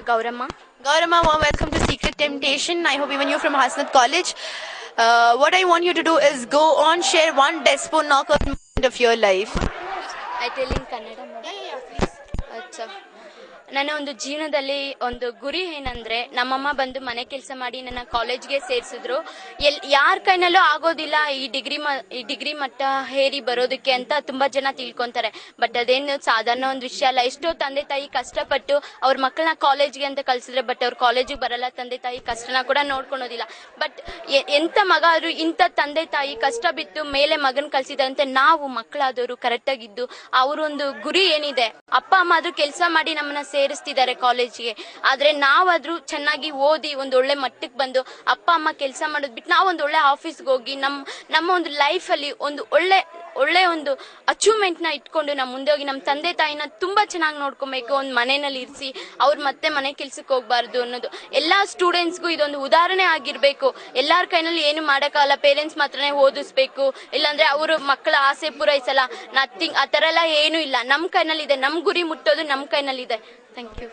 Gaurama. Gaurama, warm welcome to Secret Temptation. I hope even you from Hasnath College. What I want you to do is go on, share one despo knockout moment of your life. I tell in Kannada. Yeah, please. ಅಚ್ಚಾ ನನ್ನ ಒಂದು ಜೀವನದಲ್ಲಿ ಒಂದು ಗುರಿ ಏನಂದ್ರೆ ನಮ್ಮಮ್ಮ ಬಂದು ಮನೆ ಕೆಲಸ ಮಾಡಿ ನನ್ನ ಕಾಲೇಜ್ಗೆ ಸೇರಿಸಿದ್ರು. ಯಾರ ಕೈನಲ್ಲೂ ಆಗೋದಿಲ್ಲ ಈ ಡಿಗ್ರಿ ಮಟ್ಟ ಹೇರಿ ಬರೋದಕ್ಕೆ ಅಂತ ತುಂಬಾ ಜನ ತಿಳ್ಕೊಂತಾರೆ. ಬಟ್ ಅದೇನು ಸಾಧಾರಣ ಒಂದು ವಿಷಯ ಅಲ್ಲ. ಎಷ್ಟೋ ತಂದೆ ತಾಯಿ ಕಷ್ಟಪಟ್ಟು ಅವ್ರ ಮಕ್ಕಳನ್ನ ಕಾಲೇಜ್ಗೆ ಅಂತ ಕಳ್ಸಿದ್ರೆ ಬಟ್ ಅವ್ರ ಕಾಲೇಜಿಗೆ ಬರಲ್ಲ. ತಂದೆ ತಾಯಿ ಕಷ್ಟನ ಕೂಡ ನೋಡ್ಕೊಳೋದಿಲ್ಲ. ಬಟ್ ಎಂತ ಮಗ ಆದ್ರೂ ಇಂಥ ತಂದೆ ತಾಯಿ ಕಷ್ಟ ಬಿತ್ತು ಮೇಲೆ ಮಗನ್ ಕಳ್ಸಿದಂತೆ ನಾವು ಮಕ್ಕಳಾದವರು ಕರೆಕ್ಟ್ ಆಗಿದ್ದು ಅವ್ರೊಂದು ಗುರಿ ಏನಿದೆ, ಅಪ್ಪ ಅಮ್ಮ ಆದ್ರೂ ಕೆಲಸ ಮಾಡಿ ನಮ್ಮನ್ನ ಸೇರಿಸ್ತಿದ್ದಾರೆ ಕಾಲೇಜ್ಗೆ. ಆದ್ರೆ ನಾವಾದ್ರೂ ಚೆನ್ನಾಗಿ ಓದಿ ಒಂದ್ ಒಳ್ಳೆ ಮಟ್ಟಕ್ಕೆ ಬಂದು ಅಪ್ಪ ಅಮ್ಮ ಕೆಲಸ ಮಾಡೋದ್ ಬಿಟ್ಟು ನಾವು ಒಂದ್ ಒಳ್ಳೆ ಆಫೀಸ್ಗೆ ಹೋಗಿ ನಮ್ಮ ಒಂದು ಲೈಫ್ ಅಲ್ಲಿ ಒಂದು ಒಳ್ಳೆ ಒಂದು ಅಚೀವ್ಮೆಂಟ್ ನ ಇಟ್ಕೊಂಡು ನಮ್ ಮುಂದೆ ಹೋಗಿ ನಮ್ಮ ತಂದೆ ತಾಯಿನ ತುಂಬಾ ಚೆನ್ನಾಗಿ ನೋಡ್ಕೊಬೇಕು. ಒಂದ್ ಮನೆಯಲ್ಲಿ ಇರಿಸಿ ಅವ್ರ ಮತ್ತೆ ಮನೆ ಕೆಲ್ಸಕ್ಕೆ ಹೋಗ್ಬಾರ್ದು ಅನ್ನೋದು ಎಲ್ಲಾ ಸ್ಟೂಡೆಂಟ್ಸ್ಗೂ ಇದೊಂದು ಉದಾಹರಣೆ ಆಗಿರ್ಬೇಕು. ಎಲ್ಲಾರ ಕೈನಲ್ಲಿ ಏನು ಮಾಡಕ್ಕಾಗಲ್ಲ, ಪೇರೆಂಟ್ಸ್ ಮಾತ್ರನೇ ಓದಿಸ್ಬೇಕು, ಇಲ್ಲಾಂದ್ರೆ ಅವರು ಮಕ್ಕಳ ಆಸೆ ಪೂರೈಸಲ್ಲ. ನಥಿಂಗ್ ಆ ತರ ಎಲ್ಲ ಏನು ಇಲ್ಲ. ನಮ್ ಕೈನಲ್ಲಿ ಇದೆ, ನಮ್ ಗುರಿ ಮುಟ್ಟೋದು ನಮ್ ಕೈನಲ್ಲಿದೆ. Thank you.